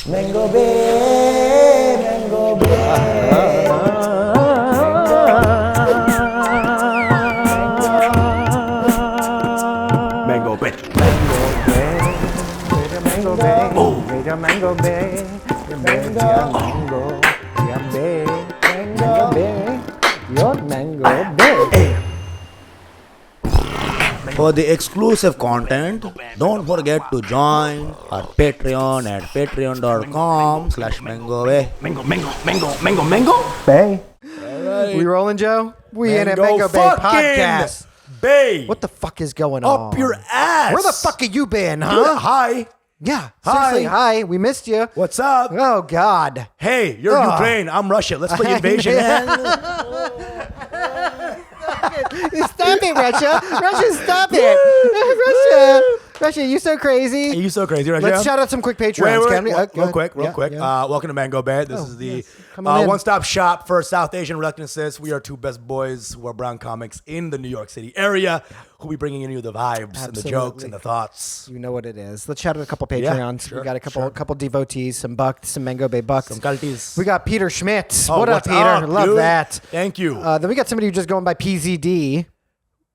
Mango Bay, Mango Bay. Mango Bay. Mango Bay. Oh. Mango Bay. Mango Bay. Mango Bay. Your Mango Bay. For the exclusive content, don't forget to join our Patreon at patreon.com/MangoBay. Mango Bay. We rolling, Joe? We in a Mango Bay fucking podcast. Bay. What the fuck is going on? Up your ass. Where the fuck have you been, huh? Dude, hi. Yeah. Hi. Seriously, hi. We missed you. What's up? Oh, God. Hey, you're Ukraine. I'm Russia. Let's play invasion, man. Stop it, Russia. Russia, stop it. Russia, you so crazy. You so crazy, Russia. Let's shout out some quick Patreons. Can we? Real quick. Yeah. Welcome to Mango Bay. This is the yes. Come on in. one-stop shop for South Asian reluctances. We are two best boys who are brown comics in the New York City area who will be bringing you the vibes and the jokes and the thoughts. You know what it is. Let's shout out a couple Patreons. Sure, We got a couple devotees, some bucks, some Mango Bay bucks. Some culties. We got Peter Schmidt. Oh, what up, what's Peter? up, Love dude? that. Thank you. Then we got somebody who's just going by PZD.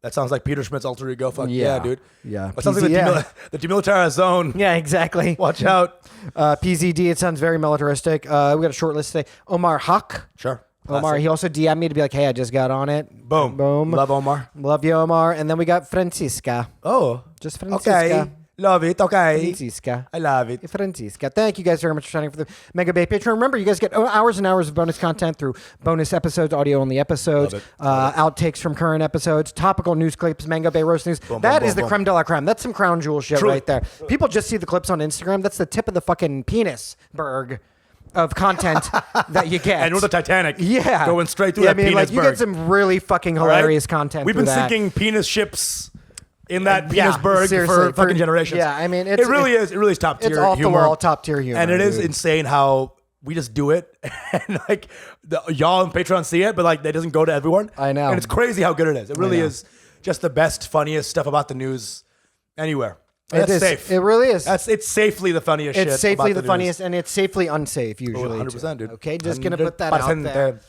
That sounds like Peter Schmidt's alter ego. Fuck yeah, dude. Yeah. That sounds like the demilitarized zone. Yeah, exactly. Watch out. PZD, it sounds very militaristic. We got a short list today. Omar Haq. Sure. Omar, Classic. he also DM'd me to be like, hey, I just got on it. Boom. Love Omar. Love you, Omar. And then we got Francisca. Oh. Just Francisca. Okay. Love it. Okay. Francisca. I love it. Francisca. Thank you guys very much for signing up for the Mega Bay Patreon. Remember, you guys get hours and hours of bonus content through bonus episodes, audio-only episodes, outtakes from current episodes, topical news clips, Mango Bay roast news. That is the creme de la creme. That's some crown jewel shit right there. People just see the clips on Instagram. That's the tip of the fucking penis berg of content that you get. And with the Titanic. Yeah. Going straight through that penis like, you berg. get some really fucking hilarious content. We've been through that. sinking penis ships in that Penisburg seriously, for fucking generations. Yeah, I mean, it really is top tier It's off humor. the wall, top tier humor. And it is dude. insane how we just do it, and like y'all on Patreon see it, but like that doesn't go to everyone. I know. And it's crazy how good it is. It really is just the best, funniest stuff about the news anywhere. And that's safe. It really is. It's safely the funniest shit. It's safely about the funniest, and it's safely unsafe usually. 100%, dude. Okay, just gonna put that out there.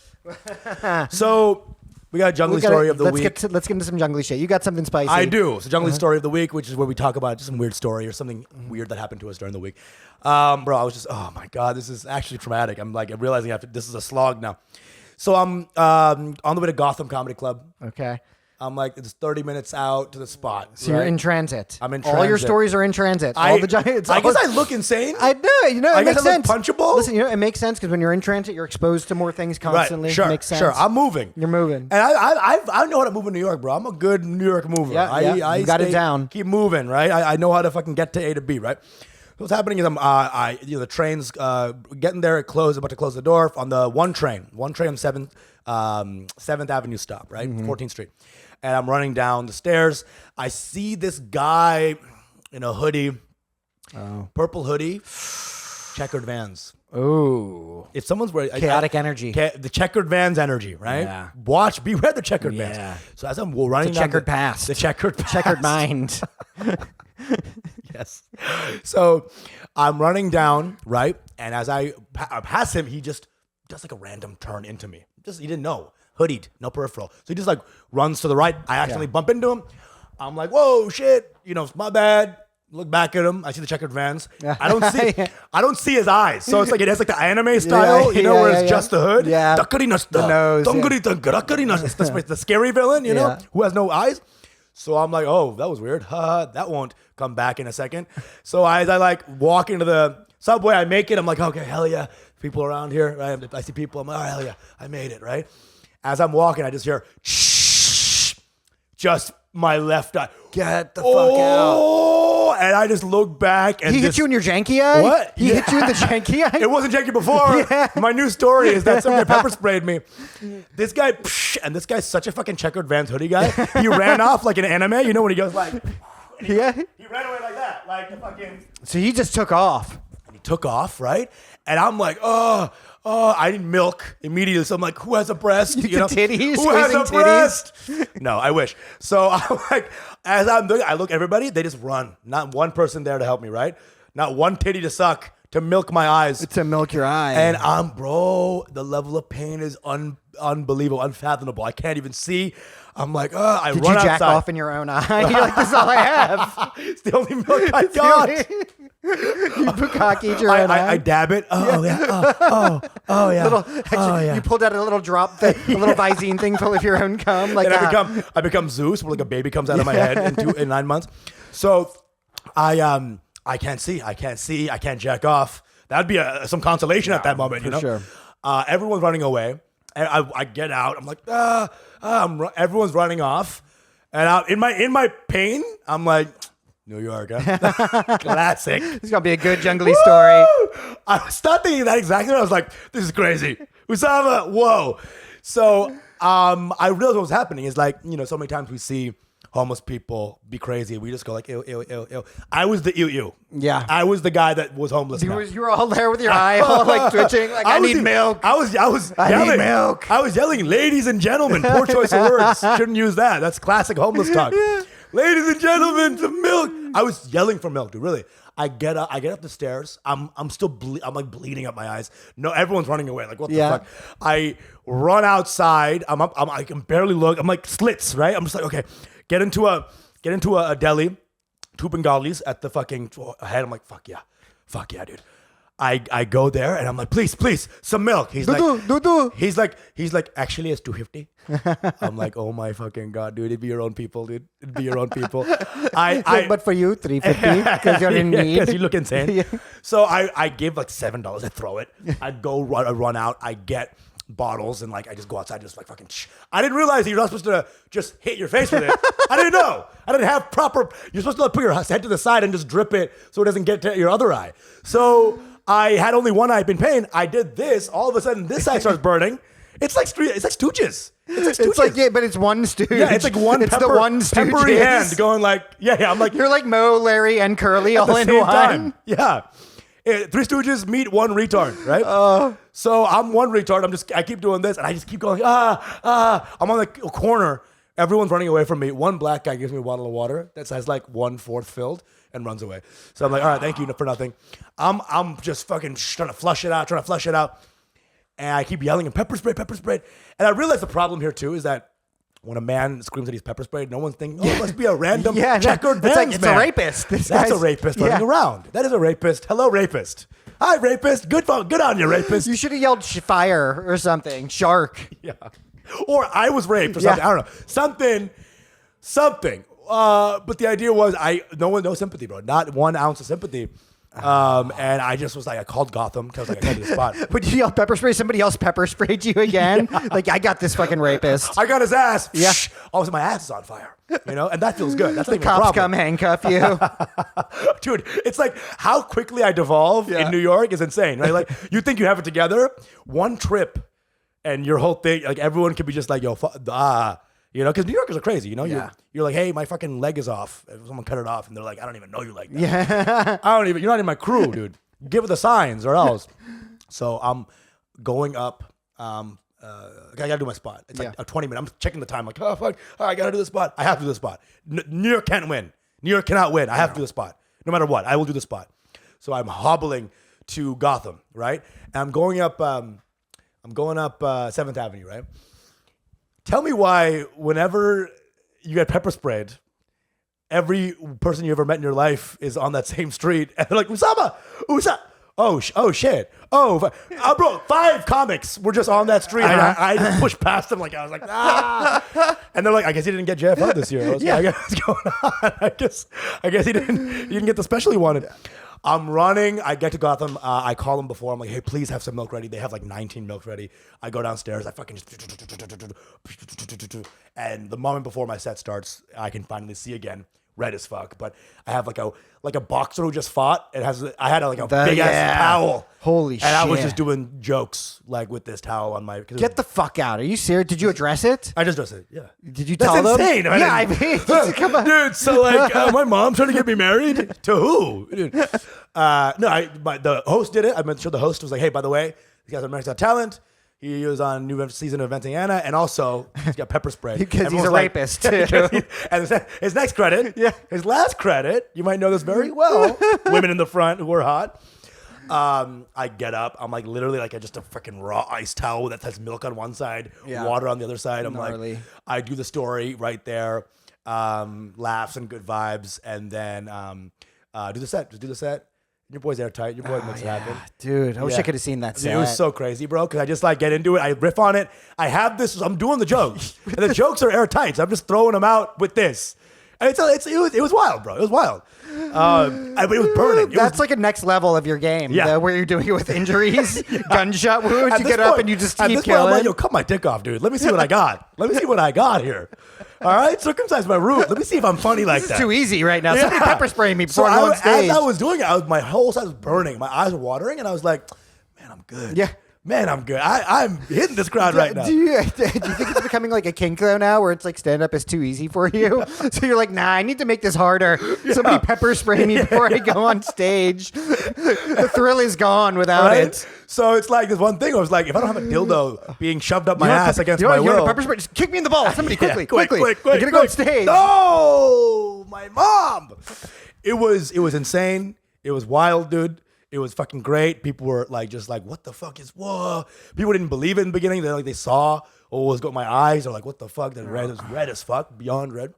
So we got a Junglee Story of the week. Let's get into some Junglee shit. You got something spicy. I do. So Junglee Story of the week, which is where we talk about just some weird story or something weird that happened to us during the week. Bro, I was just, oh my God, this is actually traumatic. I'm realizing this is a slog now. So I'm on the way to Gotham Comedy Club. Okay. I'm like, it's 30 minutes out to the spot. So you're in transit. I'm in All your transit. stories are in transit. I guess I look insane. I know. You know, it I guess makes I look sense. punchable. Listen, it makes sense because when you're in transit, you're exposed to more things constantly. Right. Sure, makes sense. sure. I'm moving. You're moving. And I know how to move in New York, bro. I'm a good New York mover. Yeah, you got it down. Keep moving, right? I know how to fucking get to A to B, right? What's happening is the train's getting there. It closed. About to close the door on the one train on 7th Avenue stop, right? 14th Street. And I'm running down the stairs. I see this guy in a hoodie, purple hoodie, checkered Vans. Ooh. If someone's wearing Chaotic energy. The checkered Vans energy, right? Yeah. Beware the checkered Vans. So as I'm running The down checkered past. the checkered past. Checkered mind. Yes. So I'm running down, right? And as I pass him, he just does like a random turn into me. He didn't know. Hoodied, no peripheral. So he just like runs to the right. I accidentally bump into him. I'm like, whoa, shit. My bad. Look back at him. I see the checkered Vans. I don't see his eyes. So it's like it has like the anime style, where it's just the hood. Yeah. The nose. It's the scary villain, who has no eyes. So I'm like, oh, that was weird. That won't come back in a second. So as I like walk into the subway, I make it. I'm like, okay, hell yeah. People around here. Right? I see people. I'm like, oh, hell yeah. I made it, right? As I'm walking, I just hear, shh, just my left eye. Get the fuck out. And I just look back. And he hit you in your janky eye? What? He hit you in the janky eye? It wasn't janky before. Yeah. My new story is that somebody pepper sprayed me. This guy, and this guy's such a fucking checkered Vans hoodie guy. He ran off like an anime. When he goes like, he ran away like that. Like the fucking. So he just took off. He took off, right? And I'm like, I need milk immediately. So I'm like, who has a breast? Titties? Who has a Squeezing breast? No, I wish. So I'm like, as I'm doing, I look at everybody, they just run. Not one person there to help me, right? Not one titty to suck to milk my eyes. To milk your eye. And bro, the level of pain is unbelievable, unfathomable. I can't even see. I'm like, I Did run you jack outside. off in your own eye? You're like, this is all I have. It's the only milk I got. You bukkake your own eye. I dab it. Oh yeah. Oh yeah. You pulled out a little drop thing, a little Visine thing full of your own cum. Like and I become Zeus, where like a baby comes out of my head in 9 months. So I can't see. I can't jack off. That'd be some consolation at that moment, you know. Sure. Everyone's running away, and I get out. I'm like, everyone's running off, and in my pain, I'm like, New York, huh? Classic. This is gonna be a good Junglee Story. I was not thinking that exactly. I was like, this is crazy. Usama, whoa. So I realized what was happening is like, you know, so many times we see homeless people be crazy. We just go like, ew, ew, ew, ew. I was the ew, ew. Yeah. I was the guy that was homeless. You were all there with your eye all like twitching. Like, I need milk. I was I yelling. need milk. I was yelling, ladies and gentlemen. Poor choice of words. Shouldn't use that. That's classic homeless talk. Ladies and gentlemen, some milk. I was yelling for milk, dude. Really. I get up the stairs. I'm still I'm like bleeding out my eyes. No, everyone's running away. Like, what the fuck? I run outside. I can barely look. I'm like slits, right? I'm just like, okay, get into a deli, 2 Bengalis at the fucking head. I'm like, fuck yeah, dude. I go there and I'm like, please, some milk. He's like, actually, it's $2.50. I'm like, oh my fucking god, dude, it'd be your own people, dude. It'd be your own people. But for you, $3.50 because you're in need. Because you look insane. So I gave like $7. I throw it. I go run out. I get bottles and like I just go outside and just like fucking I didn't realize that you're not supposed to just hit your face with it. I didn't know. I didn't have proper. You're supposed to like, put your head to the side and just drip it so it doesn't get to your other eye. So I had only one eye in pain. I did this. All of a sudden, this eye starts burning. It's like stooges. It's like, yeah, but it's one stooge. Yeah, it's like one. It's the one stooge. Peppery hand going like, yeah. I'm like, you're like Mo, Larry, and Curly all in one. Time. Yeah. 3 Stooges meet one retard, right? So I'm one retard. I keep doing this, and I just keep going. I'm on the corner. Everyone's running away from me. One black guy gives me a bottle of water that says like 1/4 filled and runs away. So I'm like, all right, thank you for nothing. I'm just fucking trying to flush it out. And I keep yelling and pepper spray. And I realize the problem here too is that when a man screams that he's pepper sprayed, no one's thinking, it must be a random checkered Vans man. It's a rapist. That's a rapist running around. That is a rapist. Hello, rapist. Hi, rapist. Good on you, rapist. You should have yelled fire or something. Shark. Yeah. Or I was raped or something. I don't know. Something. But the idea was no sympathy, bro. Not 1 ounce of sympathy. And I just was like, I called Gotham because I was like, I got to the spot. Would you yell pepper spray? Somebody else pepper sprayed you again? Like, I got this fucking rapist. I got his ass. Yeah. All of a sudden, my ass is on fire. You know, and that feels good. That's the cops come handcuff you. Dude, it's like how quickly I devolve in New York is insane, right? Like, you think you have it together, one trip, and your whole thing, like, everyone could be just like, yo, you know, because New Yorkers are crazy, you know? You're like, hey, my fucking leg is off. Someone cut it off, and they're like, I don't even know you like that. Yeah. You're not in my crew, dude. Give it the signs or else. So I'm going up. I gotta do my spot. It's like a 20 minute. I'm checking the time. Like, oh fuck, I gotta do the spot. I have to do the spot. New York can't win. New York cannot win. I have to do the spot. No matter what, I will do the spot. So I'm hobbling to Gotham, right? And I'm going up 7th Avenue, right? Tell me why whenever you get pepper sprayed, every person you ever met in your life is on that same street, and they're like, Usama. Oh shit. Bro, 5 comics were just on that street, and I pushed past them like I was like, and they're like, I guess he didn't get JFO this year. I was like, I guess what's going on? I guess he didn't get the special he wanted. I'm running. I get to Gotham. I call them before. I'm like, hey, please have some milk ready. They have like 19 milk ready. I go downstairs. I fucking just... And the moment before my set starts, I can finally see again. Red as fuck. But I have like a boxer who just fought. I had a big ass towel. Holy shit. And I was just doing jokes like with this towel on my... Get the fuck out. Are you serious? Did you address it? I just addressed it, yeah. Did you tell them? That's insane. I mean, come on. Dude, so like my mom trying to get me married? To who? Dude. The host did it. I made sure the host was like, hey, by the way, this guy's on America's Got Talent. He was on new season of Venting Anna, and also he's got pepper spray. Because he's a rapist, too. And his next credit, his last credit, you might know this very well, women in the front who are hot. I get up. I'm like literally like just a freaking raw ice towel that has milk on one side, Yeah. water on the other side. I'm Gnarly. like, I do the story right there, laughs and good vibes, and then do the set. Just do the set. Your boy's airtight. Your boy makes it happen. Dude, I wish I Yeah. could have seen that set. It was so crazy, bro, because I just like get into it. I riff on it. I have this. I'm doing the jokes. And the jokes are airtight. So I'm just throwing them out with this. And it was wild, bro. It was wild. But it was burning. That's like a next level of your game. Yeah. Where you're doing it with injuries, gunshot wounds. At You this get up point- and you just at keep this point, I'm killing. like, yo, cut my dick off, dude. Let me see what I got. Let me see what I got here. All right, circumcise my root. Let me see if I'm funny like It's that. too easy right now. Yeah. Somebody pepper spray me before So I go on stage. as I was doing it, my whole side was burning. My eyes were watering, and I was like, man, I'm good. Yeah. Man, I'm good. I'm hitting this crowd right now. Do you think it's becoming like a kink though now, where it's like stand up is too easy for you? So you're like, nah, I need to make this harder. Somebody pepper spray me before I go on stage. The thrill is gone without Right? it. So it's like this one thing. I was like, if I don't have a dildo being shoved up my ass against my you will, want pepper spray? Just kick me in the balls. Somebody quickly, quick, quickly. quick, You're gonna go on quick. stage. No, my mom. It was insane. It was wild, dude. It was fucking great. People were like, just like, what the fuck is whoa? People didn't believe it in the beginning. They saw what was going my eyes. They're like, what the fuck? The red is red as fuck, beyond red.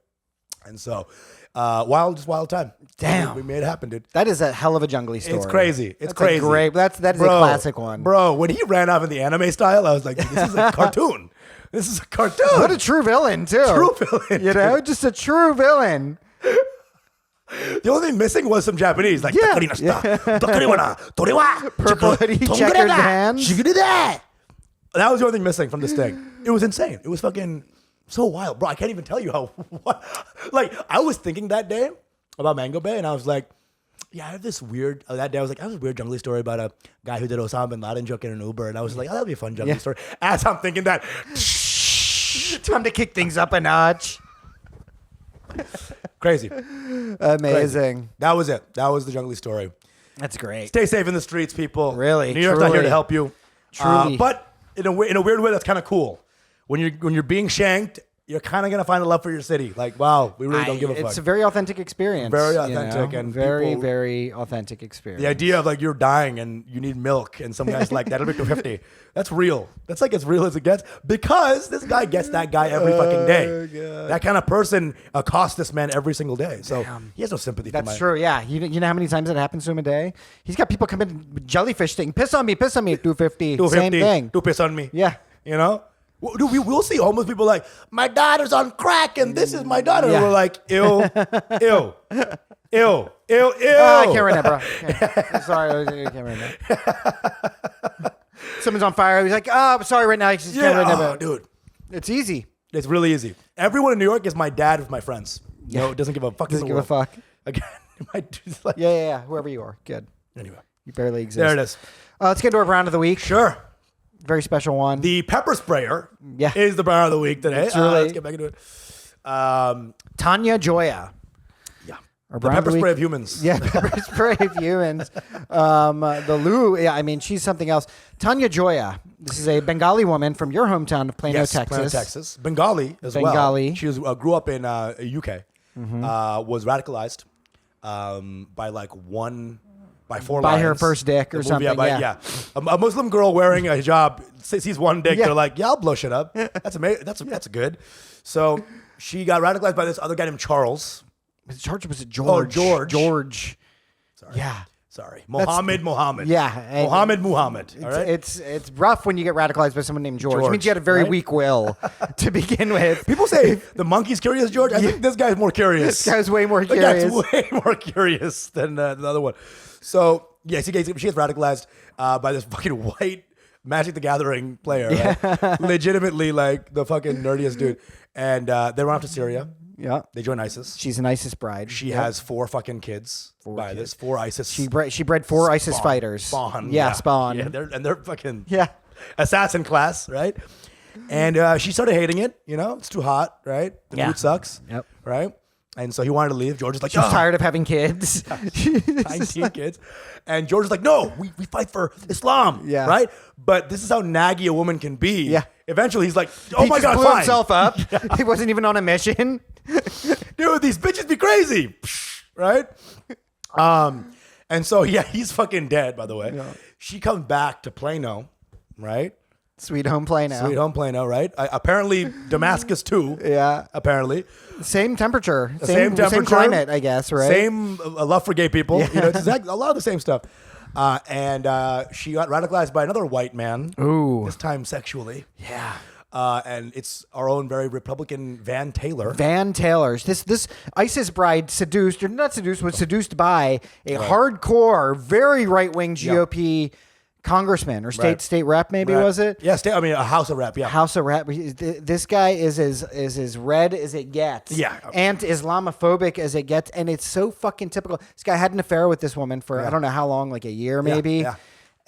And so, wild time. Damn. we made it happen, dude. That is a hell of a Junglee story. It's crazy. It's That's crazy. Great. That is a classic one. Bro, when he ran off in the anime style, I was like, this is a cartoon. This is a cartoon. What a true villain too. True villain, You know, just a true villain. The only thing missing was some Japanese, like Yeah. purple hoodie, checkered hands. That was the only thing missing from this thing. It was insane. It was fucking so wild, bro. I can't even tell you how. Like, I was thinking that day about Mango Bay, and I was like, yeah, I have this weird. That day, I was like, I have this weird Junglee story about a guy who did Osama bin Laden joke in an Uber, and I was like, oh, that'd be a fun Junglee story. As I'm thinking that, Time to kick things up a notch. crazy. Amazing. That was it. That was the Junglee story. That's great. Stay safe in the streets, people. Really, New York's not here truly. to help you. Truly. But in a weird way, that's kind of cool. When you're being shanked, you're kind of gonna find a love for your city. Like, wow, we really don't give a fuck. It's a very authentic experience. Very you authentic, know? and very, people- very authentic experience. The idea of like you're dying and you need milk, and some guy's like, that'll be 250. That's real. That's like as real as it gets, because this guy gets that guy every fucking day. That kind of person accosts this man every single day. So he has no sympathy for That's my... true. Yeah, you know how many times it happens to him a day? He's got people come in with jellyfish thing. Piss on me. 250. 250. Same thing. Do piss on me. Yeah. You know? Dude, we'll see homeless people like, my daughter's on crack and this is my daughter. Yeah. And we're like, ew, ew, ew, ew, ew. I can't right now, bro. I'm sorry, I can't right now. Someone's on fire. He's like, oh, I'm sorry right now. I just can't right now. Oh, bro. dude. It's easy. It's really easy. Everyone in New York is my dad with my friends. You know, doesn't give a fuck. in Doesn't the give a world. fuck. Again, my dude's like, Yeah. Whoever you are. Good. anyway. You barely exist. There it is. Let's get to our round of the week. Sure. Very special one. The pepper sprayer Yeah. is the bar of the week today. really- Let's get back into it. Tanya Joya. Yeah. Our The brand of pepper the spray week. of humans. Yeah, pepper spray of humans. The Lou, yeah, I mean, she's something else. Tanya Joya. This is a Bengali woman from your hometown of Plano, Yes, Texas. Plano, Texas. Bengali as well. Bengali. She was, grew up in UK. Was radicalized by like by four By lions. her first dick or The something, yeah. Yeah. A Muslim girl wearing a hijab sees one dick. Yeah. They're like, yeah, I'll blow shit up. That's amazing. That's good. So she got radicalized by this other guy named Charles. Was it George? George. George. Sorry. Yeah. Sorry. Mohammed. Yeah. and Muhammad. All right. It's rough when you get radicalized by someone named George. It George, means you had a very right? weak will to begin with. People say the monkey's curious, George. I think this guy's more curious. This guy's way more The curious. guy's way more curious than the other one. So, yeah, she gets radicalized by this fucking white Magic the Gathering player. Right? Legitimately, like, the fucking nerdiest dude. And they run off to Syria. Yeah. They join ISIS. She's an ISIS bride. She Yep. has 4 fucking kids by kids. this. 4 ISIS. She bred 4 ISIS fighters. Spawn. Yeah, Spawn. Yeah, they're fucking Yeah. assassin class, right? And she started hating it. You know, it's too hot, right? The Yeah. food sucks. Yep. Right? And so he wanted to leave. George is like, She's "Oh, tired of having kids. 19 kids. And George is like, no, we fight for Islam. Yeah. Right? But this is how naggy a woman can be. Yeah. Eventually he's like, oh He my just God, blew fine. himself up. He wasn't even on a mission. Dude, these bitches be crazy. Right? And so, he's fucking dead, by the way. Yeah. She comes back to Plano, right? Sweet home Plano. Sweet home Plano, right? Apparently, Damascus, too. Yeah. Apparently. Same temperature. Same temperature. Same climate, I guess, right? Same love for gay people. Yeah. You know, it's exactly, a lot of the same stuff. And she got radicalized by another white man. Ooh. This time sexually. Yeah. And it's our own very Republican Van Taylor. Van Taylor's. This ISIS bride was seduced by a hardcore, very right-wing GOP congressman or state rep, maybe was it? Yeah, a House of Rep. Yeah, House of Rep. This guy is as red as it gets. Yeah, and Islamophobic as it gets, and it's so fucking typical. This guy had an affair with this woman for I don't know how long, like a year maybe. Yeah.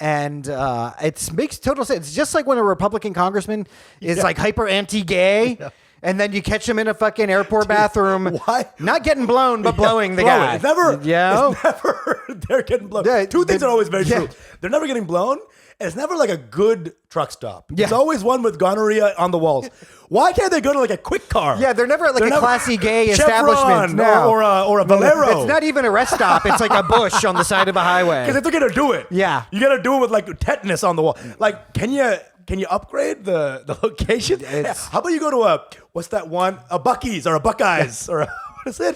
And it makes total sense. It's just like when a Republican congressman is like hyper anti-gay. Yeah. And then you catch him in a fucking airport bathroom. Why? Not getting blown, but blowing the guy. It's never they're getting blown. Two things are always very true. They're never getting blown, and it's never like a good truck stop. Yeah. It's always one with gonorrhea on the walls. Why can't they go to like a quick car? Yeah, they're never at like a classy gay Chevron establishment. No. Or a Valero. It's not even a rest stop. It's like a bush on the side of a highway. Because if they're going to do it, you got to do it with like tetanus on the wall. Like, can you upgrade the location? How about you go to what's that one? A Buc-ee's or a Buckeyes or what is it?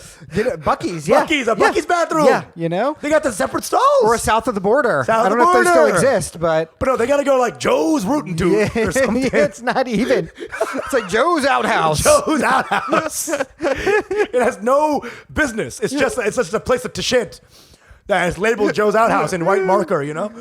Buc-ee's, yeah. Buc-ee's bathroom. Yeah, you know? They got the separate stalls. Or a south of the border. I don't know if those still exist, but... But no, they got to go like Joe's Rootin' Tooth or something. It's not even. It's like Joe's Outhouse. Joe's Outhouse. It has no business. It's just a place of shit. That is labeled Joe's Outhouse in white marker, you know?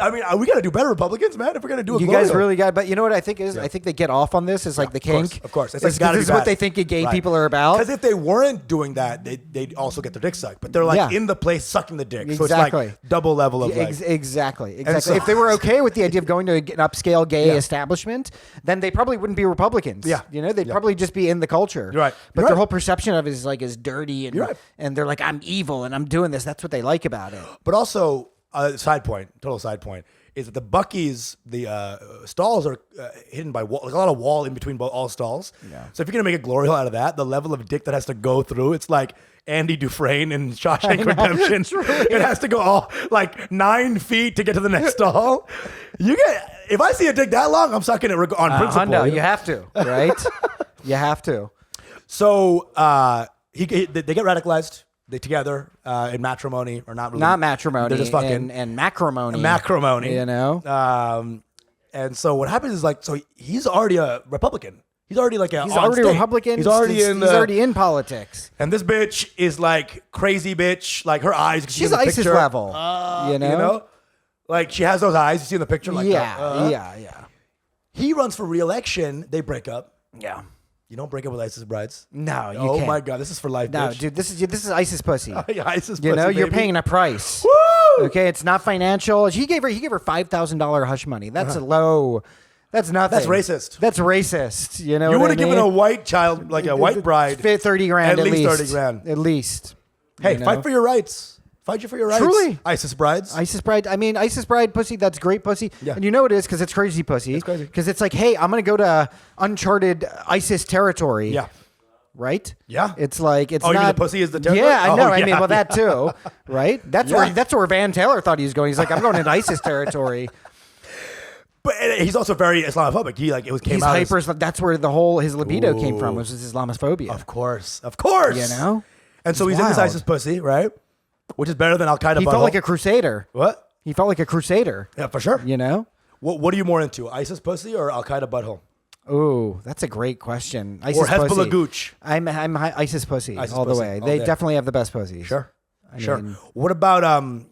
I mean, we got to do better, Republicans, man, if we're going to do it. You guys really got, but you know what I think is? I think they get off on this is like the kink. Of course. This is what they think gay people are about. Because if they weren't doing that, they'd also get their dick sucked. But they're like in the place sucking the dick. So it's like double level of like. Exactly. So, if they were okay with the idea of going to an upscale gay establishment, then they probably wouldn't be Republicans. Yeah. You know, they'd probably just be in the culture. You're right. But their whole perception of it is like is dirty and they're like, I'm evil and I'm doing this. That's what they like about it. But also, total side point, is that the Buc-ee's, the stalls are hidden by wall, like a lot of wall in between all stalls. Yeah. So if you're going to make a glory hole out of that, the level of dick that has to go through, it's like Andy Dufresne in Shawshank Redemption. It has to go all like 9 feet to get to the next stall. If I see a dick that long, I'm sucking it on principle. No, you have to, right? You have to. So they get radicalized. They together in matrimony or not really. Not matrimony. They're just fucking and macrimony. Macrimony. You know? And so what happens is like, so he's already a Republican. He's already like he's already a Republican. He's already in politics. And this bitch is like crazy bitch. Like her eyes. She's ISIS picture, level. You know? Like she has those eyes. You see in the picture? Like yeah. He runs for re-election. They break up. Yeah. You don't break up with ISIS brides. No, you can't. Oh my God, this is for life, no, bitch. Dude, this is ISIS pussy. ISIS pussy, you know, you're baby. paying a price. Woo! Okay, it's not financial. He gave her $5,000 hush money. That's low. That's nothing. That's racist. That's racist. You know, you would have given a white child, like a white bride, $30,000 at least 30 grand. At least. Hey, fight for your rights. Fight you for your rights. Truly. ISIS brides. ISIS bride. I mean, ISIS bride pussy, that's great pussy. Yeah. And you know it is because it's crazy pussy. It's crazy. Because it's like, hey, I'm going to go to uncharted ISIS territory. Yeah. Right? Yeah. It's like, it's not. not. You mean the pussy is the territory? Yeah, I know. I yeah, mean, well, that too. Right? That's where Van Taylor thought he was going. He's like, I'm going into ISIS territory. But he's also very Islamophobic. He's hyper. That's where his libido came from, was his Islamophobia. Of course. You know? And so he's in this ISIS pussy, right? Which is better than Al Qaeda. He felt like a crusader. What? He felt like a crusader. Yeah, for sure. You know? What are you more into, ISIS pussy or Al Qaeda butthole? Oh, that's a great question. ISIS or Hezbollah pussy. gooch. I'm ISIS pussy all the way. They day. definitely have the best pussies. Sure. What about I'm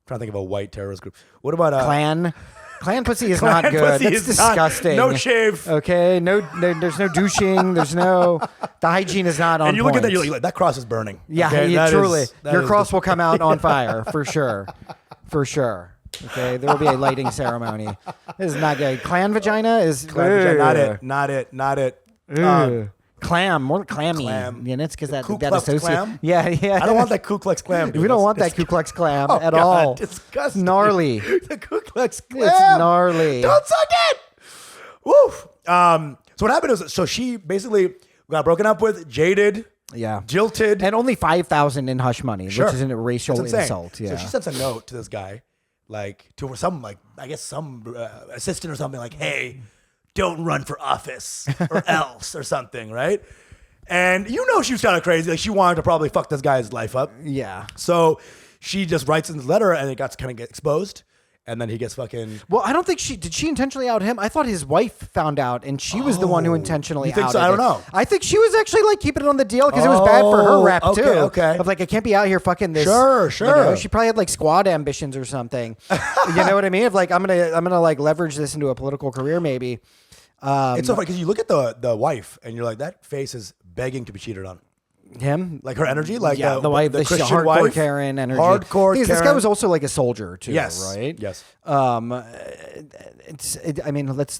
trying to think of a white terrorist group. What about Klan? Klan pussy is not good. It's disgusting. No shave. Okay. No, there's no douching. The hygiene is not on And you point. look at that, you're like, that cross is burning. Yeah, okay? Truly. Your cross will come out on fire for sure. For sure. Okay, there will be a lighting ceremony. This is not good. Clan vagina is vagina. Not it. Clam, more clammy. Clam. You know, it's because that Ku Klux Klam? Yeah. I don't want that Ku Klux Klam. We don't want that Ku Klux Klam at God, all. Disgusting. Gnarly. The Ku Klux Klam. It's gnarly. Don't suck it. Woof. So what happened was, so she basically got broken up with, jaded. Yeah. jilted. And only 5,000 in hush money, Sure. which isn't a racial It's insane. insult. Yeah. So she sends a note to this guy, like to some I guess some assistant or something, like, hey, don't run for office or else or something, right? And she was kind of crazy. Like she wanted to probably fuck this guy's life up. Yeah. So she just writes in the letter, and it got to kind of get exposed. And then he gets fucking. Well, I don't think did she intentionally out him? I thought his wife found out, and she was the one who intentionally you think outed so? I don't him. know. I think she was actually like keeping it on the deal because it was bad for her rep okay, too. okay. Of like, I can't be out here fucking this. Sure. She probably had like squad ambitions or something. You know what I mean? Of like, I'm gonna like leverage this into a political career maybe. It's so funny because you look at the wife, and you're like, that face is begging to be cheated on. Him, Like her energy, like yeah, the wife, the Christian hardcore wife, Karen energy. hardcore. Thing is, this guy Karen. was also like a soldier too, Yes, right? yes. I mean, let's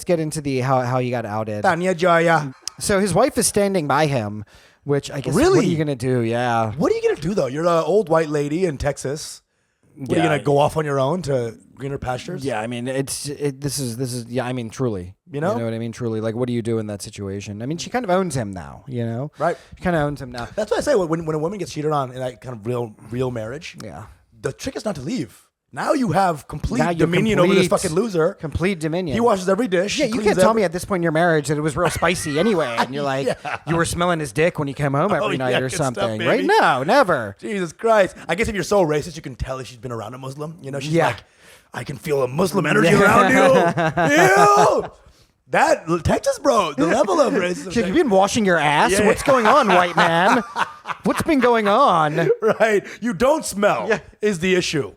get into the how he got outed. Tanya Joya. So his wife is standing by him, which I guess Really? what are you gonna do? Yeah. What are you gonna do though? You're an old white lady in Texas. What, are you gonna go off on your own to greener pastures? Yeah, I mean, this is yeah. I mean, truly, You know what I mean. Truly, like, what do you do in that situation? I mean, she kind of owns him now. Right. She kind of owns him now. That's what I say when a woman gets cheated on in that kind of real marriage. Yeah. The trick is not to leave. Now you have complete Now you're dominion over this fucking loser. Complete dominion. He washes every dish. Yeah, he you cleans can't tell every- me at this point in your marriage that it was real spicy anyway, and you're like, you were smelling his dick when you came home every night or good stuff, something, baby. right? No, never. Jesus Christ. I guess if you're so racist, you can tell if she's been around a Muslim. She's like, I can feel a Muslim energy around you. Ew. That, Texas, bro, the level of racism. She's like, you've been washing your ass? Yeah. What's going on, white man? What's been going on? Right. You don't smell is the issue.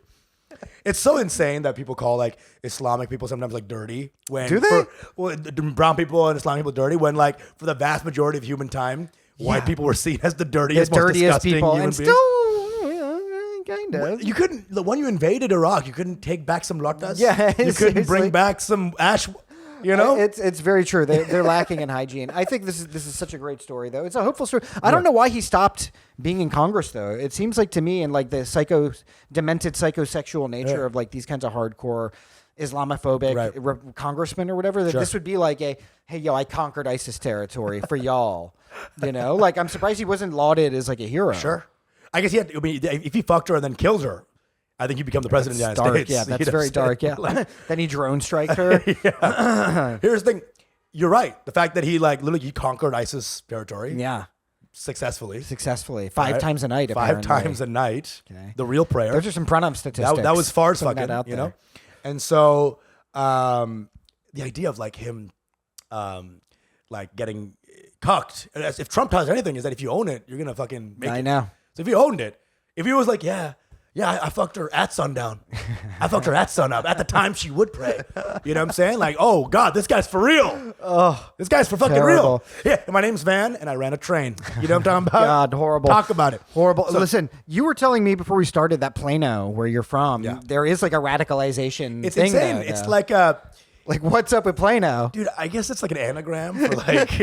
It's so insane that people call like Islamic people sometimes like dirty. When Do they? Brown people and Islamic people dirty when like for the vast majority of human time, white people were seen as the dirtiest, most disgusting people, human and beings. still, kind of. You couldn't. The one you invaded Iraq, you couldn't take back some latas. Yeah, you couldn't seriously. bring back some ash. It's very true. They're lacking in hygiene. I think this is such a great story, though. It's a hopeful story. I don't know why he stopped being in Congress, though. It seems like to me, in like the demented psychosexual nature of like these kinds of hardcore Islamophobic congressmen or whatever, that this would be like hey, yo, I conquered ISIS territory for y'all. Like I'm surprised he wasn't lauded as like a hero. Sure. I guess if he fucked her and then killed her, I think you become the president of the United States. Yeah, that's You know very what I'm saying? dark. Yeah. Then he drone striked her. Here's the thing. You're right. The fact that he he conquered ISIS territory. Yeah. Successfully. 5 times a night. 5 times a night. Okay. The real prayer. Those are some Pranav statistics. That was far as Putting fucking, that out there. And so the idea of like him like getting cucked, if Trump tells anything, is that if you own it, you're gonna fucking make it. I know. So if he owned it, if he was like, yeah, I fucked her at sundown. I fucked her at sunup. At the time she would pray. You know what I'm saying? Like, oh God, this guy's for real. Oh, this guy's for fucking terrible. real. Yeah, my name's Van, and I ran a train. You know what I'm talking about? God, horrible. Talk about it. Horrible. So- Listen, you were telling me before we started that Plano, where you're from, there is like a radicalization It's thing insane. there, It's though. like what's up with Plano? dude, I guess it's like an anagram for like,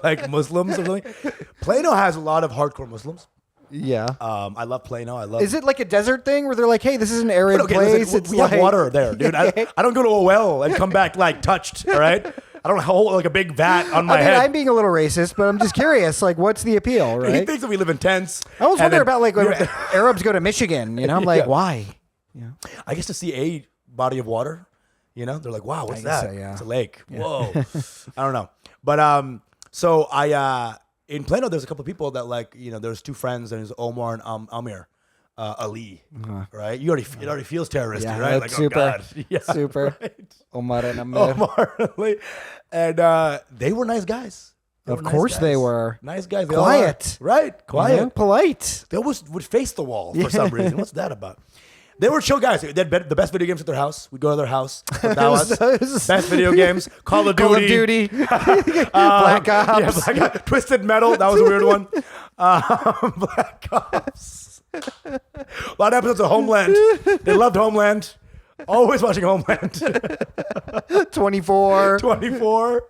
like Muslims or something. Plano has a lot of hardcore Muslims. Yeah. I love Plano. I love. Is it like a desert thing where they're like, hey, this is an arid Okay, place? listen, we have water there, dude. I don't go to a well and come back like touched. All right. I don't hold like a big vat on my head. I'm being a little racist, but I'm just curious. Like, what's the appeal, right? He thinks that we live in tents. I always and wonder then- about like when Arabs go to Michigan. I'm like, why? I guess to see a body of water. They're like, wow, what's guess that? so, yeah. It's a lake. Whoa. I don't know. But so I in Plano, there's a couple of people that like, there's 2 friends, and there's Omar and Amir. Ali, right? It already feels terroristic, Yeah, right? that's Like, super. oh God. Yeah, Super. right? Omar and Amir. Omar and Ali. And they were nice guys. Of course they were. Nice guys. They Quiet. all are. Right? Quiet. Polite. They always would face the wall for some reason. What's that about? They were chill guys. They had the best video games at their house. We'd go to their house. Best video games. Call of Duty. Call of Duty. Black Ops. Yeah, Black Ops. Twisted Metal. That was a weird one. Black Ops. A lot of episodes of Homeland. They loved Homeland. Always watching Homeland. 24. 24.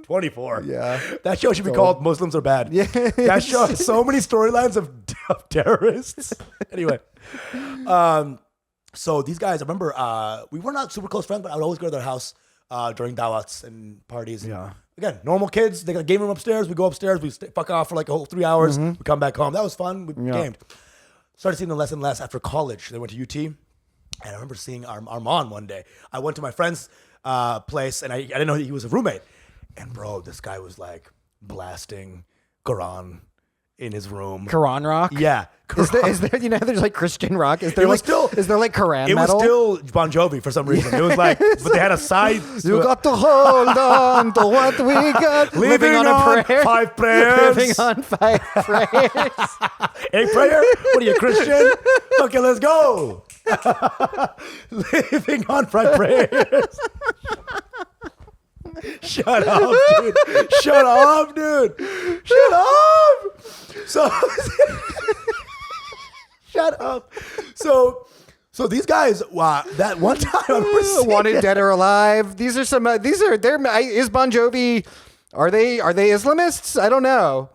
24. Yeah. That show should be called Muslims Are Bad. Yeah. That show has so many storylines of terrorists. Anyway. So these guys, I remember we were not super close friends, but I would always go to their house during dawats and parties. And, again, normal kids. They got a game room upstairs. We go upstairs. We fuck off for like a whole 3 hours. We come back home. That was fun. We gamed. Started seeing them less and less after college. They went to UT. And I remember seeing Armand one day. I went to my friend's place, and I didn't know he was a roommate. And bro, this guy was like blasting Quran in his room. Quran rock? Yeah. Is there, there's like Christian rock? Is there like Quran It metal? was still Bon Jovi for some reason. It was like, but they had a side. You got to hold on to what we got. Living on a prayer. 5 prayers. Living on 5 prayers. A prayer? What are you, Christian? Okay, let's go. Living on 5 prayers. Shut up, dude. Shut up, dude. Shut up. So, shut up. So these guys, that one time I was Wanted Dead or Alive. These are some. Is Bon Jovi? Are they Islamists? I don't know.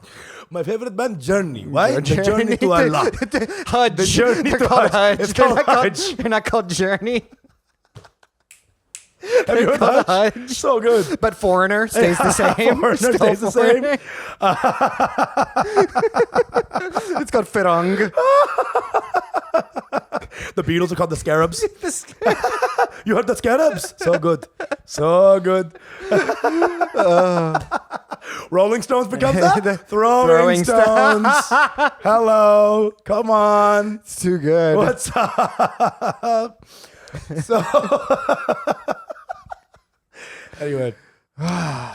My favorite band, Journey. Why? The Journey to Allah. Hajj. The Journey They're to called Hajj. Hajj. It's They're called not called- Hajj. They're not called Journey. Have you heard called that? Hajj. So good. But Foreigner stays the same. Foreigner Still stays the same. Foreigner. It's called Firong. The Beatles are called the Scarabs. You heard the Scarabs? So good. So good. Rolling Stones becomes that? Throwing Stones. Hello. Come on. It's too good. What's up? So, anyway.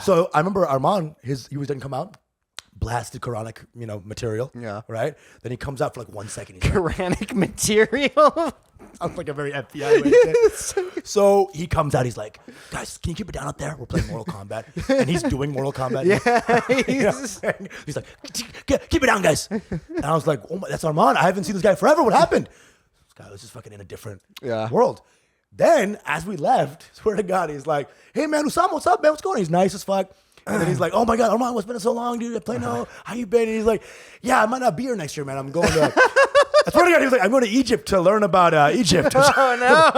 So, I remember Armand, he didn't come out. Blasted Quranic, material. Yeah. Right? Then he comes out for like 1 second. He's like, Quranic material. sounds like a very FBI way to say. So he comes out. He's like, guys, can you keep it down out there? We're playing Mortal Kombat. And he's doing Mortal Kombat. He's like, keep it down, guys. And I was like, oh my, that's Armand. I haven't seen this guy forever. What happened? This guy was just fucking in a different world. Then, as we left, swear to God, he's like, hey, man, Usama, what's up, man? What's going on? He's nice as fuck. And then he's like, oh my God, Armand, what's been so long, dude? I play no. How you been? And he's like, yeah, I might not be here next year, man. I'm going to... I swear to God, he was like, I'm going to Egypt to learn about Egypt. Oh, no.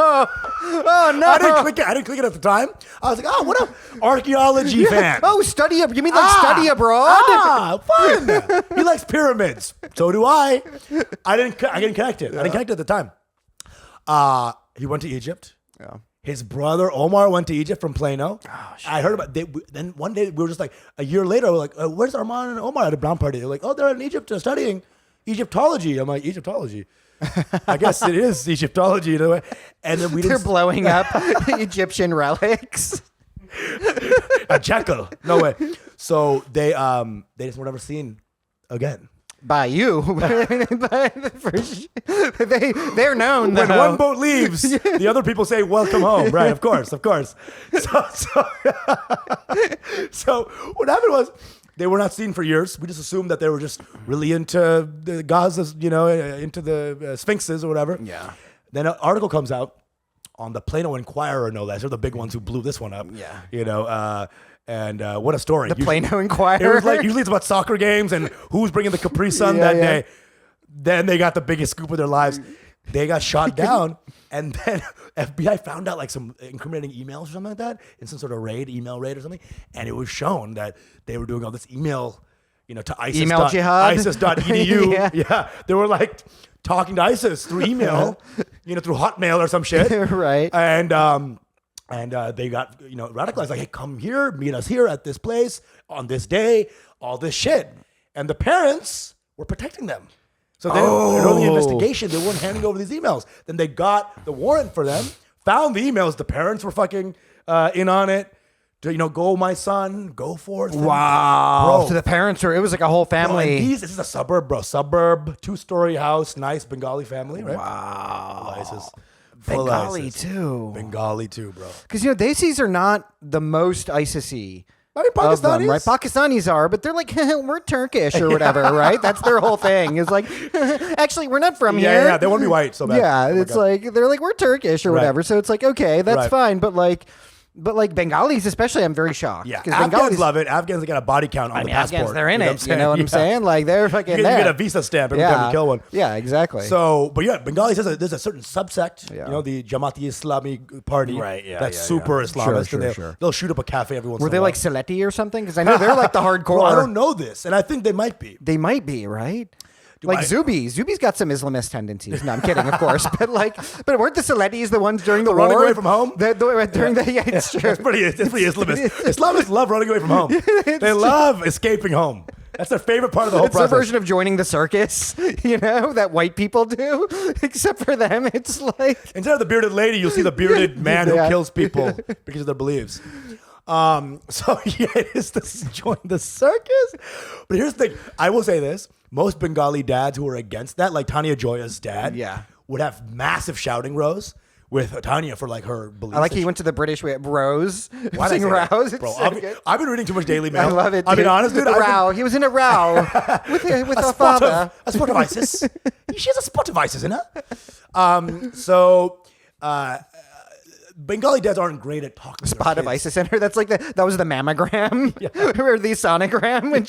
Oh, no. I didn't click it at the time. I was like, oh, what a archaeology fan. Oh, study abroad. You mean like study abroad? Fun. He likes pyramids. So do I. I didn't connect it. I didn't connect it at the time. He went to Egypt. Yeah. His brother Omar went to Egypt from Plano. Oh, shit. I heard about it. Then one day we were just like, a year later, we're like, where's Armand and Omar at a brown party? They're like, oh, they're in Egypt studying Egyptology. I'm like, Egyptology? I guess it is Egyptology in a way. And then They're blowing up Egyptian relics. A jackal. No way. So they just were never seen again. By you. They're known, though. When one boat leaves, the other people say, welcome home. Right, of course. So what happened was, they were not seen for years. We just assumed that they were just really into the Gazas, into the Sphinxes or whatever. Yeah. Then an article comes out on the Plano Inquirer, no less. They're the big ones who blew this one up. Yeah. And what a story. The Plano Inquirer. It was like, usually it's about soccer games and who's bringing the Capri Sun that day. Then they got the biggest scoop of their lives. They got shot down. And then FBI found out like some incriminating emails or something like that in some sort of email raid or something. And it was shown that they were doing all this email, to ISIS. Email jihad. ISIS.edu. Yeah. They were like talking to ISIS through email, through Hotmail or some shit. Right. And they got, radicalized. Like, hey, come here, meet us here at this place on this day, all this shit. And the parents were protecting them. So they during the investigation, they weren't handing over these emails. Then they got the warrant for them, found the emails. The parents were fucking in on it. Go my son, go forth. Wow. Bro, So the parents it was like a whole family. this is a suburb, bro. Suburb, 2-story house, nice Bengali family, right? Wow. ISIS. Bengali too. Bengali too, bro. Because, desis are not the most ISIS-y. I mean, Of them, Pakistanis. right? Pakistanis are, but they're like, we're Turkish or whatever, right? That's their whole thing. It's like, actually, we're not from here. Yeah, they want to be white so bad. Yeah, Oh my it's God. like, they're like, we're Turkish or Right. whatever. So it's like, okay, that's Right. fine. But like, But like Bengalis, especially, I'm very shocked. Yeah, 'Cause Afghans love it. Afghans got a body count on the passport. Afghans, they're in it. You You know what I'm saying? Like they're fucking You there. get a visa stamp every time you kill one. Yeah, exactly. So, but yeah, Bengalis there's a certain subsect, Yeah. you know, the Jamaat-e-Islami party, Right, yeah, that's yeah, super yeah. Islamist. Sure, and sure. they'll shoot up a cafe every once Were in a they while. like Seletti or something? Because I know they're like the hardcore. Bro, I don't know this, and I think they might be. They might be, right? Like I- Zuby's got some Islamist tendencies. No, I'm kidding, of course. But weren't the Selettis the ones during the war? Running away from home? During the yeah, it's true. It's pretty Islamist. Islamists love running away from home. They love escaping home. That's their favorite part of the whole It's their process. version of joining the circus, you know, that white people do. Except for them, it's like Instead of the bearded lady, you'll see the bearded man who Yeah. kills people because of their beliefs. So yeah, it is to join the circus. But here's the thing. I will say this. Most Bengali dads who are against that, like Tanya Joya's dad, Yeah. would have massive shouting rows with Tanya for like her beliefs. I like he went to the British way. Rose, Why did I sing say that? rows. It's Bro, so I've good. been reading too much Daily Mail. I love it. I'll be dude. honest, dude. The row. He was in a row with a father. A spot of ISIS. She has a spot of ISIS in her. So Bengali dads aren't great at talking. to their Spot of kids. ISIS in her. That's like that was the mammogram or the sonogram when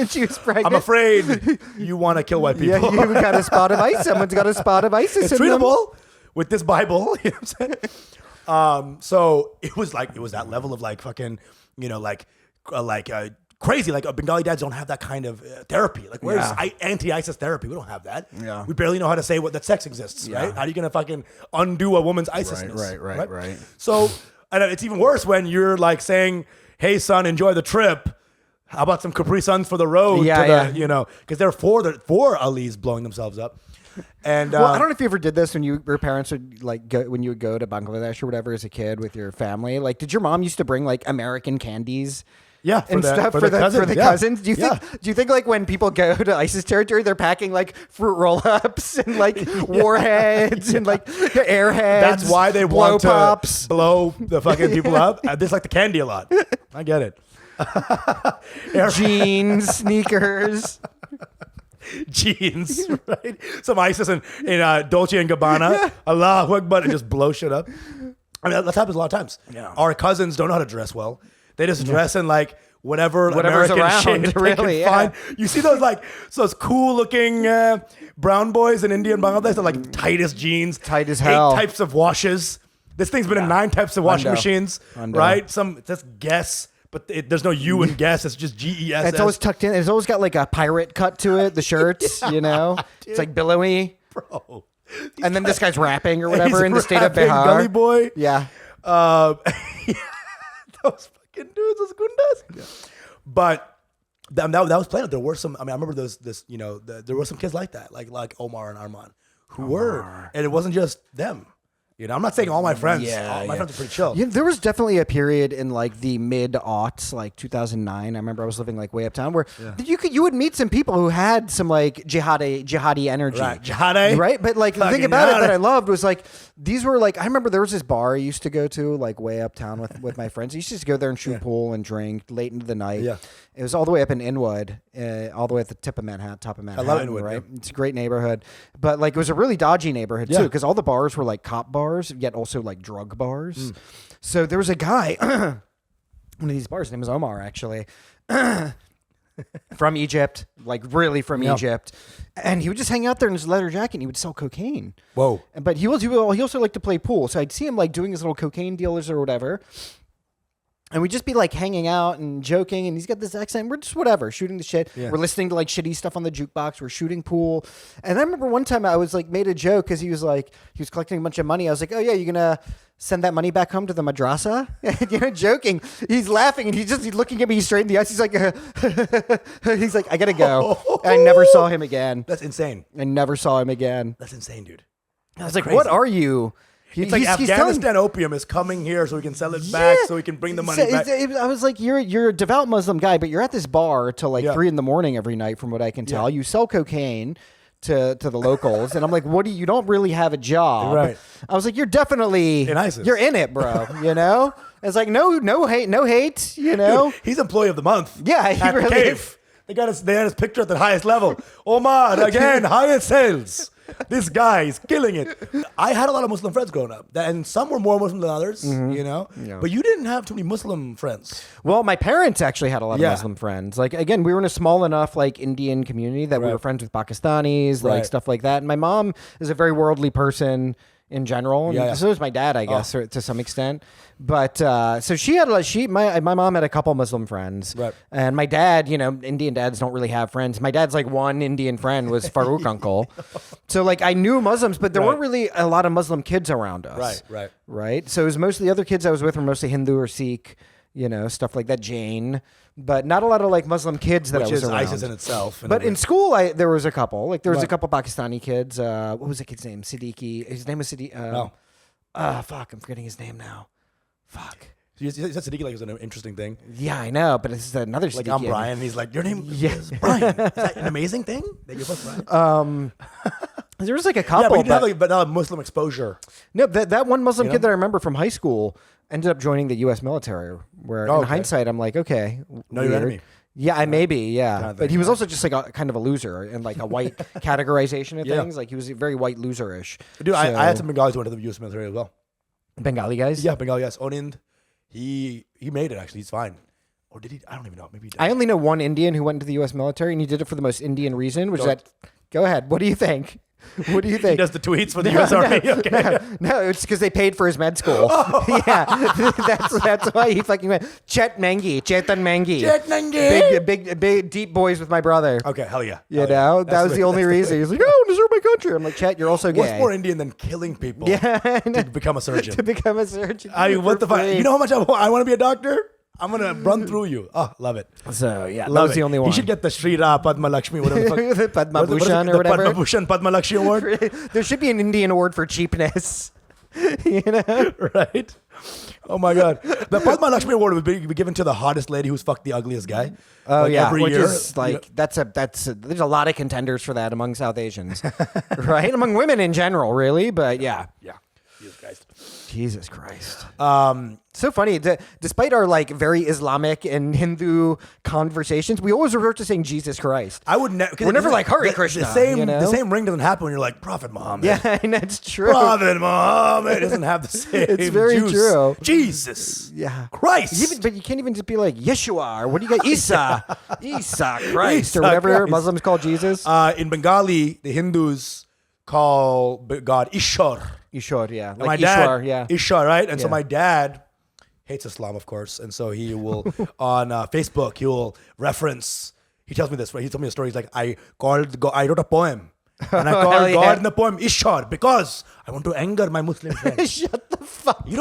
she was pregnant. I'm afraid you want to kill white Yeah, people. you got a spot of ISIS. Someone's got a spot of ISIS. It's in them. treatable with this Bible. You know what I'm saying? So it was that level of like fucking, you know, crazy. Like Bengali dads don't have that kind of therapy. Like where's anti-ISIS therapy? We don't have that. Yeah. We barely know how to say that sex exists, right? How are you gonna fucking undo a woman's ISISness? Right. So, and it's even worse when you're like saying, "Hey son, enjoy the trip. How about some Capri Suns for the road?" Yeah, to the, yeah. You know, because they're for Ali's blowing themselves up. And Well, I don't know if you ever did this when your parents would when you would go to Bangladesh or whatever as a kid with your family. Like, did your mom used to bring like American candies? Yeah, and stuff for the cousins. cousins. Do you think like when people go to ISIS territory, they're packing like fruit roll-ups and like warheads and like airheads? That's why they blow want pops. to blow the fucking people up. They just like the candy a lot. I get it. Jeans, sneakers. Jeans, right? Some ISIS in Dolce and Gabbana. Allahu Akbar, and just blow shit up. I mean, that happens a lot of times. Yeah. Our cousins don't know how to dress well. They just dress in like whatever's Whatever's American around, shit they really, can find. You see those cool looking brown boys in India and Bangladesh. They're like tightest jeans, Tight as hell. 8 types of washes. This thing's been in 9 types of washing Hundo. machines, Hundo. right? That's Guess, but there's no U in Guess. It's just GES. It's always tucked in. It's always got like a pirate cut to it. The shirts, you know, it's like billowy. Bro. And then this guy's rapping or whatever He's in the state of rapping, Behar. Gully Boy. Yeah. Those fucking dudes, those gundas. But that was playing. There were some. I mean, I remember there were some kids like that, like Omar and Arman, who were, and it wasn't just them. You know, I'm not saying all my friends. All my friends are pretty chill. Yeah, there was definitely a period in like the mid-aughts, like 2009. I remember I was living like way uptown where you would meet some people who had some like jihadi energy. Right, jihadi. Right? But like the thing Fucking about it that jihadi. I loved was like these were like I remember there was this bar I used to go to like way uptown with my friends. I used to just go there and shoot pool and drink late into the night. Yeah. It was all the way up in Inwood, all the way at the top of Manhattan. I love Inwood, right? yeah. It's a great neighborhood. But like it was a really dodgy neighborhood too, Yeah. because all the bars were like cop bars, yet also like drug bars. So there was a guy, one of these bars, his name was Omar actually, from Egypt, like really from Egypt. And he would just hang out there in his leather jacket and he would sell cocaine. Whoa. But he also liked to play pool. So I'd see him like doing his little cocaine dealers or whatever. And we'd just be like hanging out and joking, and he's got this accent. We're just whatever, shooting the shit. Yeah. We're listening to like shitty stuff on the jukebox. We're shooting pool. And I remember one time I was like made a joke because he was collecting a bunch of money. I was like, "Oh yeah, you're gonna send that money back home to the madrasa?" And, you know, joking. He's laughing and he's looking at me straight in the eyes. He's like, he's like, "I gotta go." And I never saw him again. That's insane. I never saw him again. That's insane, dude. I was like, crazy. "What are you?" It's like Afghanistan opium is coming here so we can sell it back so we can bring the money back. I was like, you're a devout Muslim guy, but you're at this bar till like 3 a.m. every night, from what I can tell. You sell cocaine to the locals, and I'm like, what do you don't really have a job? Right. I was like, you're definitely in ISIS. You're in it, bro. You know? It's like no hate. You know? Dude, he's employee of the month. Yeah, he at really the cave. is. They had his picture at the highest level. Omar again, highest sales. This guy is killing it. I had a lot of Muslim friends growing up, and some were more Muslim than others, Yeah. But you didn't have too many Muslim friends. Well, my parents actually had a lot of Yeah. Muslim friends. Like, again, we were in a small enough, like, Indian community that we Right. were friends with Pakistanis, like, Right. stuff like that. And my mom is a very worldly person in general. And Yeah. so is my dad, I guess, or to some extent. But so she had my mom had a couple Muslim friends. Right. And my dad, Indian dads don't really have friends. My dad's like one Indian friend was Farooq uncle. So like I knew Muslims, but there Right. weren't really a lot of Muslim kids around us. Right. So it was mostly the other kids I was with were mostly Hindu or Sikh, stuff like that, Jain. But not a lot of like Muslim kids that Which I was is around. ISIS in itself. But in school, there was a couple. Like there was a Right. couple Pakistani kids. What was the kid's name? Siddiquee. His name was Siddiquee. Fuck, I'm forgetting his name now. Fuck. You said Siddiquee like it was an interesting thing. Yeah, I know, but it's another Siddiquee. Like I'm Brian, and he's like, your name is Brian. Is that an amazing thing that you're both Brian? There was like a Yeah, couple. but you didn't have but not Muslim exposure. No, that one Muslim You kid know? that I remember from high school ended up joining the U.S. military. Where in okay. hindsight, I'm like, okay, Know your weird. enemy. Yeah, I maybe, yeah. Kind of But thing. he was also just like a kind of a loser and like a white categorization of Yeah. things. Like he was very white loserish. Dude, I had So- some Bengalis who went to the U.S. military as well. Bengali guys. Yeah, Bengali, yes. Onind, he made it, actually. He's fine. Or did he? I don't even know. Maybe he did. I only know one Indian who went into the U.S. military, and he did it for the most Indian reason, which is that. Go ahead. What do you think? What do you He think? does the tweets for the U.S. Army. Okay. No, it's because they paid for his med school. Yeah, that's why he fucking went. Chetan Mangi. Big, deep boys with my brother. Okay, hell yeah. You Hell know, yeah. that was the only reason. He was like, "Oh, I deserve my country." I'm like, Chet, you're also gay. What's more Indian than killing people to become a surgeon? to become a surgeon. I mean, what the for fuck? free. You know how much I want to be a doctor? I'm going to run through you. Oh, love it. So yeah, that Love was it. the only one. He should get the Srira Padma Lakshmi, whatever the fuck. The Padma what is Bhushan it? or whatever. The Padma Bhushan, Padma Lakshmi award. There should be an Indian award for cheapness. You know, Right? Oh my God. The Padma Lakshmi award would be given to the hottest lady who's fucked the ugliest guy. Oh Like, yeah, every which year. is like there's a lot of contenders for that among South Asians, right? Among women in general, really, but yeah. Yeah. Jesus Christ. Jesus Christ. So funny. Despite our like very Islamic and Hindu conversations, we always revert to saying Jesus Christ. I would never. We're never like Hare Krishna. The same ring doesn't happen when you're like Prophet Muhammad. Yeah, and that's true. Prophet Muhammad doesn't have the same. It's very juice. true. Jesus. Yeah. Christ. But you can't even just be like Yeshua or what do you got? Isa Christ or Isa whatever Christ. Muslims call Jesus. In Bengali, the Hindus call God Ishwar. Ishwar, yeah. And my Like dad, Ishwar, yeah. Ishwar, right? And so Yeah. my dad hates Islam, of course, and so he will on Facebook he will reference. He tells me this. Right? He told me a story. He's like, I wrote a poem, and I Hell called yeah. God in the poem Ishwar because I want to anger my Muslim friends. Shut the fuck You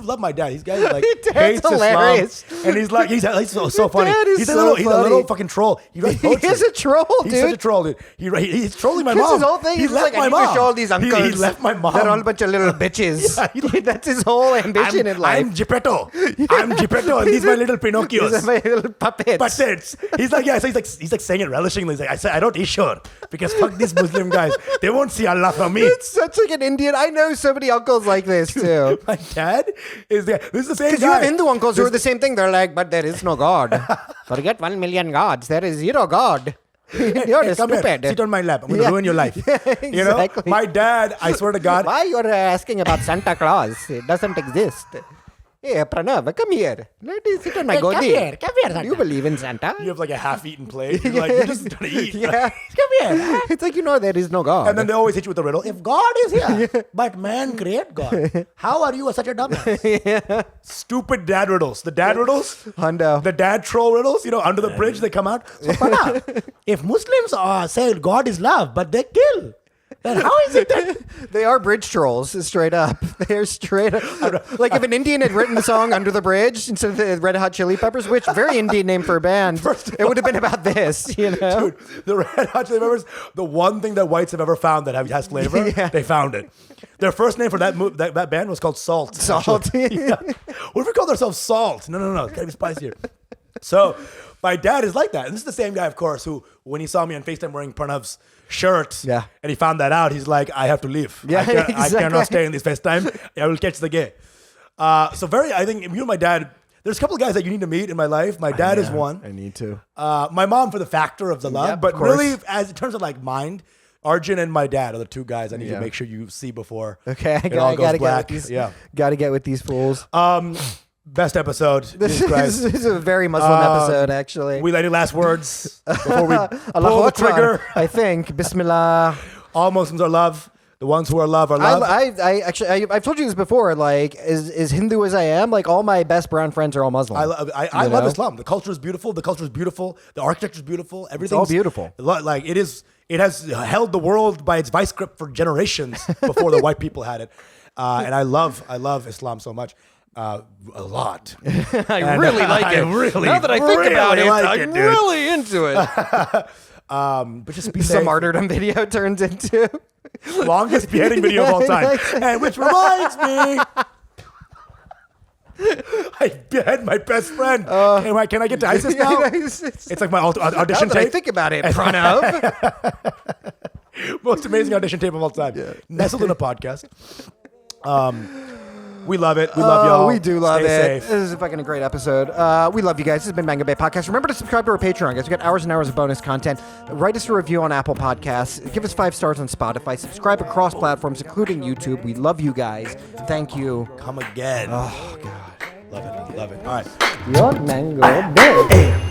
love my dad. These guys like Dad's hates hilarious. Islam, and he's like he's so funny. dad is He's a so little funny. fucking troll. He writes He poetry. is a troll, He's dude. such a troll, dude. He's trolling my That's mom. his whole thing. He He's left like, my I need mom. to show all these uncles. He left my mom. They're all a bunch of little bitches. Yeah, That's his whole ambition in life. I'm Geppetto. I'm Geppetto, and these are my little Pinocchios. These are my little puppets. Puppets. He's like, so he's like saying it relishingly. He's like, I said, I don't Ishwar because fuck these Muslim guys. They won't see Allah from me. It's such like an Indian. I know so many uncles like this too. My dad is there. This is the same Because guy. you have Hindu uncles who are the same thing. They're like, but there is no God. Forget 1 million gods. There is zero God. You're Hey, come stupid. here. Sit on my lap. I'm going to Yeah. ruin your life. Exactly. You know, my dad, I swear to God. Why you're asking about Santa Claus? It doesn't exist. Hey, Pranav, come here. Let me sit on my goatee. Come here, Santa. You believe in Santa? You have like a half-eaten plate. You're like, you're just going to eat. Yeah. Come here. It's like, there is no God. And then they always hit you with the riddle. If God is here, but man create God, how are you such a dumbass? Stupid dad riddles. The dad riddles. Hundo. The dad troll riddles. Under the bridge, they come out. So, Pranav, if Muslims say God is love, but they kill, then how is it that They are bridge trolls, straight up. They're straight up. Like if an Indian had written the song Under the Bridge instead of the Red Hot Chili Peppers, which very Indian name for a band, it would have been about this, Dude, the Red Hot Chili Peppers, the one thing that whites have ever found that has flavor, Yeah. they found it. Their first name for that band was called Salt. Salt. actually. Yeah. What if we called ourselves Salt? No. It's got to be spicier. So my dad is like that. And this is the same guy, of course, who, when he saw me on FaceTime wearing Pranav's shirt, Yeah. and he found that out, he's like, I have to leave. Yeah, I exactly. cannot stay in this FaceTime. I will catch the gay. I think you and my dad, there's a couple of guys that you need to meet in my life. My dad is one. I need to. My mom for the factor of the love, Yep, but of course. really, as in terms of like mind, Arjun and my dad are the two guys I need to make sure you see before Okay, I it all goes gotta black. get with these. Yeah. Gotta get with these fools. Best episode. This Jesus Christ. is a very Muslim episode, actually. We any last words before we Allahu pull the Akbar, trigger? I think. Bismillah. All Muslims are love. The ones who are love are love. I've told you this before. Like, as Hindu as I am, like all my best brown friends are all Muslim. I love Islam. The culture is beautiful. The architecture is beautiful. Everything's all beautiful. Like it is. It has held the world by its vice grip for generations before the white people had it. And I love Islam so much. A lot. I really like it. Really, now that I think about it, like I'm really into it. But just be This is safe. a martyrdom video turns into Longest beheading video of all time. And which reminds me, I behead my best friend. Can I get to ISIS now? It's like my audition now that I tape. think about it, Pranav. Most amazing audition tape of all time. Nestled in a podcast. We love it. We love y'all. We do love Stay it. safe. This is a fucking great episode. We love you guys. This has been Mango Bay Podcast. Remember to subscribe to our Patreon, guys. We got hours and hours of bonus content. Write us a review on Apple Podcasts. Give us 5 stars on Spotify. Subscribe across platforms, including YouTube. We love you guys. Thank you. Come again. Oh, God. Love it. Love it. All right. Your Mango Bay.